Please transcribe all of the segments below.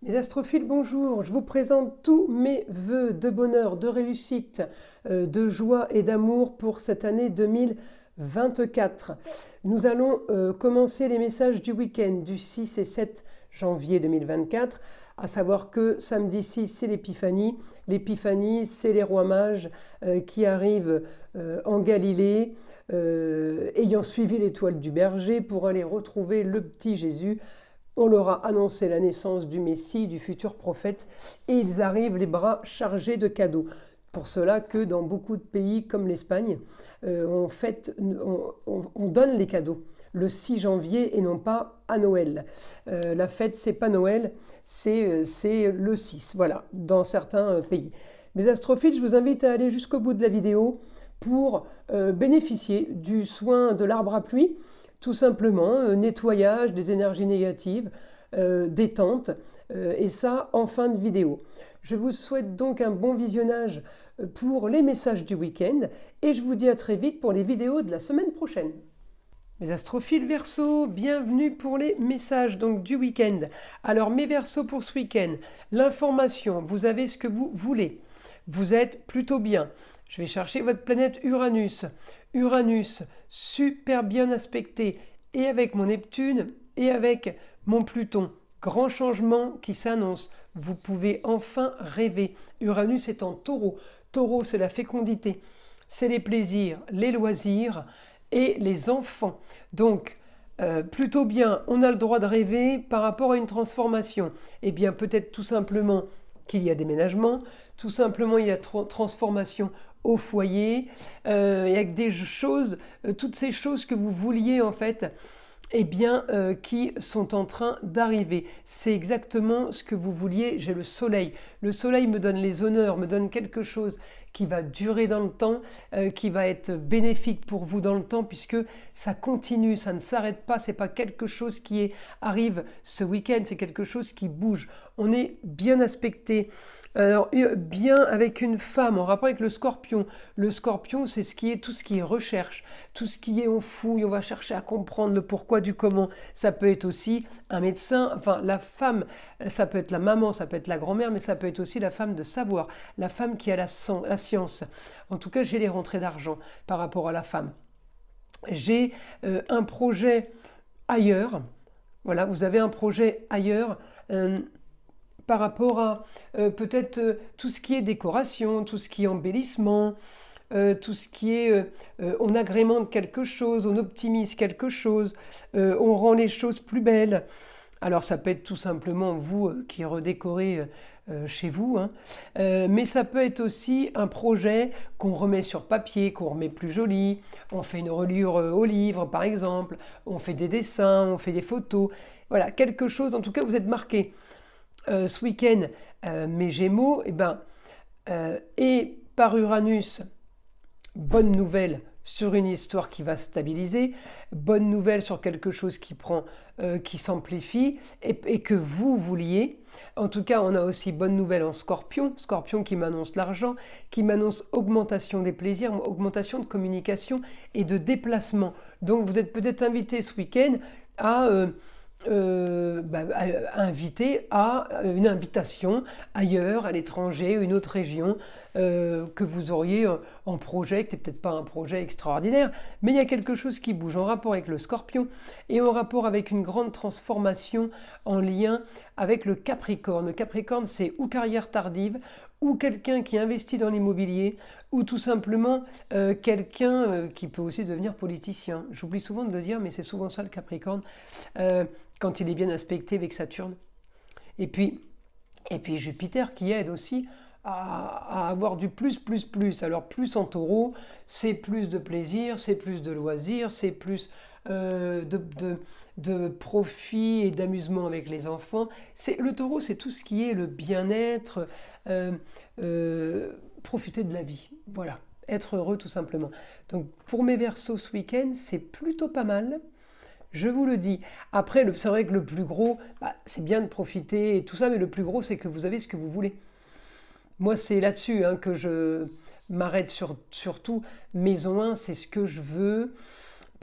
Mes astrophiles, bonjour, je vous présente tous mes vœux de bonheur, de réussite, de joie et d'amour pour cette année 2024. Nous allons commencer les messages du week-end du 6 et 7 janvier 2024, à savoir que samedi 6, c'est l'Épiphanie. L'Épiphanie, c'est les rois mages qui arrivent en Galilée, ayant suivi l'étoile du berger pour aller retrouver le petit Jésus. On leur a annoncé la naissance du Messie, du futur prophète, et ils arrivent les bras chargés de cadeaux. Pour cela que dans beaucoup de pays comme l'Espagne, on donne les cadeaux le 6 janvier et non pas à Noël. La fête, c'est pas Noël, c'est le 6, voilà, dans certains pays. Mes astrophiles, je vous invite à aller jusqu'au bout de la vidéo pour bénéficier du soin de l'arbre à pluie. Tout simplement, nettoyage des énergies négatives, détente, et ça en fin de vidéo. Je vous souhaite donc un bon visionnage pour les messages du week-end et je vous dis à très vite pour les vidéos de la semaine prochaine. Mes astrophiles Verseau, bienvenue pour les messages donc du week-end. Alors mes Verseaux pour ce week-end, l'information, vous avez ce que vous voulez, vous êtes plutôt bien. Je vais chercher votre planète Uranus. Uranus, super bien aspecté, et avec mon Neptune, et avec mon Pluton. Grand changement qui s'annonce. Vous pouvez enfin rêver. Uranus est en Taureau. Taureau, c'est la fécondité. C'est les plaisirs, les loisirs et les enfants. Donc, plutôt bien, on a le droit de rêver par rapport à une transformation. Eh bien, peut-être tout simplement qu'il y a déménagement, tout simplement il y a transformation au foyer, avec des choses, toutes ces choses que vous vouliez en fait, eh bien, qui sont en train d'arriver. C'est exactement ce que vous vouliez. J'ai le soleil. Le soleil me donne les honneurs, me donne quelque chose qui va durer dans le temps, qui va être bénéfique pour vous dans le temps, puisque ça continue, ça ne s'arrête pas. C'est pas quelque chose qui arrive ce week-end, c'est quelque chose qui bouge. On est bien aspecté. Alors, bien avec une femme en rapport avec le scorpion. Le scorpion, c'est tout ce qui est recherche, tout ce qui est on fouille, on va chercher à comprendre le pourquoi du comment. Ça peut être aussi un médecin, enfin la femme, ça peut être la maman, ça peut être la grand-mère, mais ça peut être aussi la femme de savoir, la femme qui a la science. En tout cas, j'ai les rentrées d'argent par rapport à la femme. J'ai un projet ailleurs. Voilà, vous avez un projet ailleurs. Par rapport à peut-être tout ce qui est décoration, tout ce qui est embellissement, tout ce qui est on agrémente quelque chose, on optimise quelque chose, on rend les choses plus belles. Alors ça peut être tout simplement vous qui redécorez chez vous, hein. Mais ça peut être aussi un projet qu'on remet sur papier, qu'on remet plus joli, on fait une reliure au livre par exemple, on fait des dessins, on fait des photos, voilà, quelque chose, en tout cas vous êtes marqué. Ce week-end, mes Gémeaux, et par Uranus, bonne nouvelle sur une histoire qui va stabiliser, bonne nouvelle sur quelque chose qui s'amplifie et que vous vouliez. En tout cas, on a aussi bonne nouvelle en Scorpion, Scorpion qui m'annonce l'argent, qui m'annonce augmentation des plaisirs, augmentation de communication et de déplacement. Donc vous êtes peut-être invité ce week-end à invité à une invitation ailleurs, à l'étranger, une autre région que vous auriez en projet, qui n'est peut-être pas un projet extraordinaire, mais il y a quelque chose qui bouge en rapport avec le Scorpion et en rapport avec une grande transformation en lien avec le Capricorne. Le Capricorne, c'est ou carrière tardive, ou quelqu'un qui investit dans l'immobilier, ou tout simplement quelqu'un qui peut aussi devenir politicien. J'oublie souvent de le dire, mais c'est souvent ça le Capricorne, quand il est bien aspecté avec Saturne. Et puis Jupiter qui aide aussi à avoir du plus. Alors plus en Taureau, c'est plus de plaisir, c'est plus de loisirs, c'est plus de profit et d'amusement avec les enfants. Le Taureau, c'est tout ce qui est le bien-être, profiter de la vie, voilà, être heureux tout simplement. Donc pour mes Verseaux ce week-end, c'est plutôt pas mal. Je vous le dis. Après, c'est vrai que le plus gros, c'est bien de profiter et tout ça, mais le plus gros, c'est que vous avez ce que vous voulez. Moi, c'est là-dessus que je m'arrête surtout. Maison 1, c'est ce que je veux.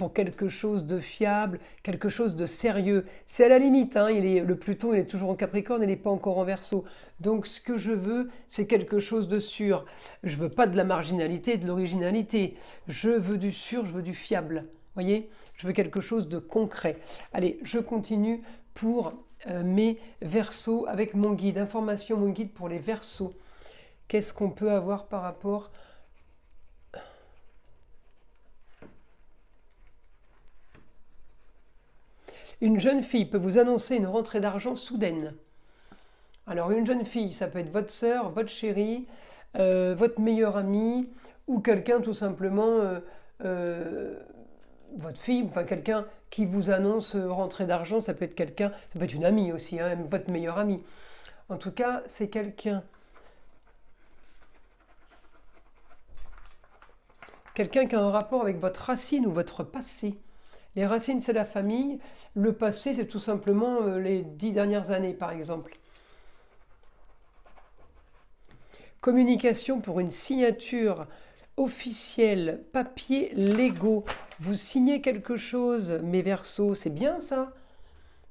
pour quelque chose de fiable, quelque chose de sérieux. C'est à la limite, hein, le Pluton il est toujours en Capricorne, il n'est pas encore en Verseau. Donc ce que je veux, c'est quelque chose de sûr. Je veux pas de la marginalité, de l'originalité. Je veux du sûr, je veux du fiable. Voyez, je veux quelque chose de concret. Allez, je continue pour mes Verseaux avec mon guide. Information, mon guide pour les Verseaux. Qu'est-ce qu'on peut avoir par rapport... Une jeune fille peut vous annoncer une rentrée d'argent soudaine. Alors une jeune fille, ça peut être votre sœur, votre chérie, votre meilleure amie, ou quelqu'un tout simplement, votre fille, enfin quelqu'un qui vous annonce rentrée d'argent, ça peut être quelqu'un, ça peut être une amie aussi, hein, votre meilleure amie. En tout cas, c'est quelqu'un qui a un rapport avec votre racine ou votre passé. Les racines, c'est la famille. Le passé, c'est tout simplement les 10 dernières années, par exemple. Communication pour une signature officielle, papier légaux. Vous signez quelque chose, mes Verseaux, c'est bien ça.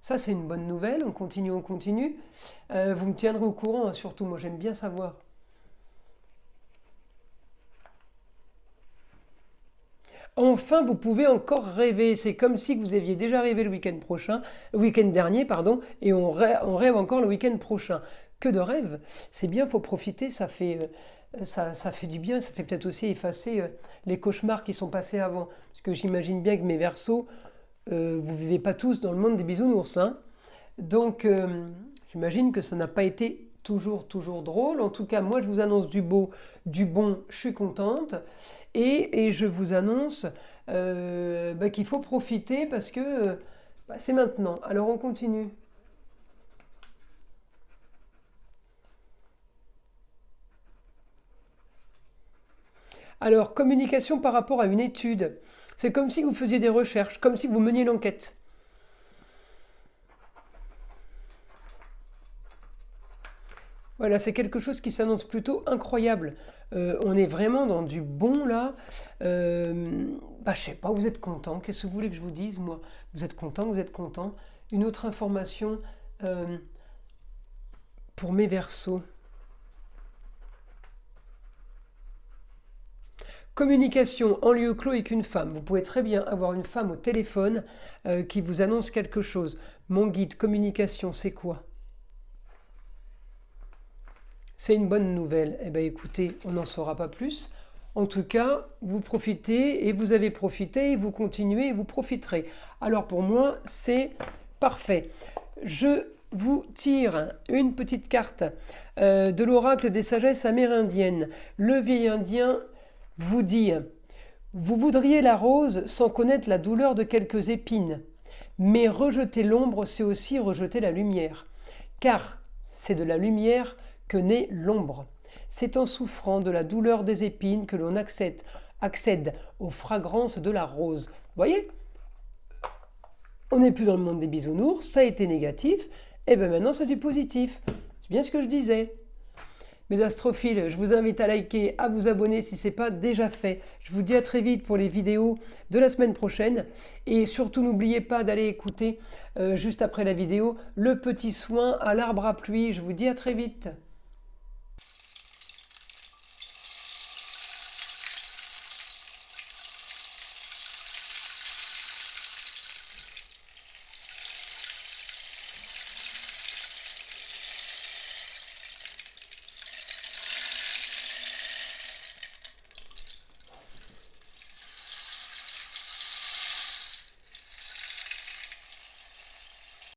Ça, c'est une bonne nouvelle. On continue, on continue. Vous me tiendrez au courant, hein, surtout. Moi, j'aime bien savoir. Enfin, vous pouvez encore rêver. C'est comme si vous aviez déjà rêvé le week-end dernier, pardon, et on rêve encore le week-end prochain. Que de rêves. C'est bien, il faut profiter, ça fait du bien, ça fait peut-être aussi effacer les cauchemars qui sont passés avant. Parce que j'imagine bien que mes Verseaux, vous ne vivez pas tous dans le monde des bisounours, hein. Donc, j'imagine que ça n'a pas été toujours drôle. En tout cas, moi, je vous annonce du beau, du bon, je suis contente. Et je vous annonce qu'il faut profiter parce que c'est maintenant. Alors, on continue. Alors, communication par rapport à une étude. C'est comme si vous faisiez des recherches, comme si vous meniez l'enquête. Voilà, c'est quelque chose qui s'annonce plutôt incroyable. On est vraiment dans du bon là. Je sais pas, vous êtes content. Qu'est-ce que vous voulez que je vous dise, moi? Vous êtes content, vous êtes content. Une autre information pour mes Verseaux. Communication en lieu clos avec une femme. Vous pouvez très bien avoir une femme au téléphone qui vous annonce quelque chose. Mon guide communication, c'est quoi? C'est une bonne nouvelle. Eh bien écoutez, on n'en saura pas plus. En tout cas, vous profitez et vous avez profité et vous continuez et vous profiterez. Alors pour moi, c'est parfait. Je vous tire une petite carte de l'oracle des sagesses amérindiennes. Le vieil indien vous dit « Vous voudriez la rose sans connaître la douleur de quelques épines. Mais rejeter l'ombre, c'est aussi rejeter la lumière. Car c'est de la lumière que naît l'ombre. C'est en souffrant de la douleur des épines que l'on accède aux fragrances de la rose. » Vous voyez? On n'est plus dans le monde des bisounours, ça a été négatif, et bien maintenant c'est du positif. C'est bien ce que je disais. Mes astrophiles, je vous invite à liker, à vous abonner si ce n'est pas déjà fait. Je vous dis à très vite pour les vidéos de la semaine prochaine. Et surtout, n'oubliez pas d'aller écouter, juste après la vidéo, le petit soin à l'arbre à pluie. Je vous dis à très vite.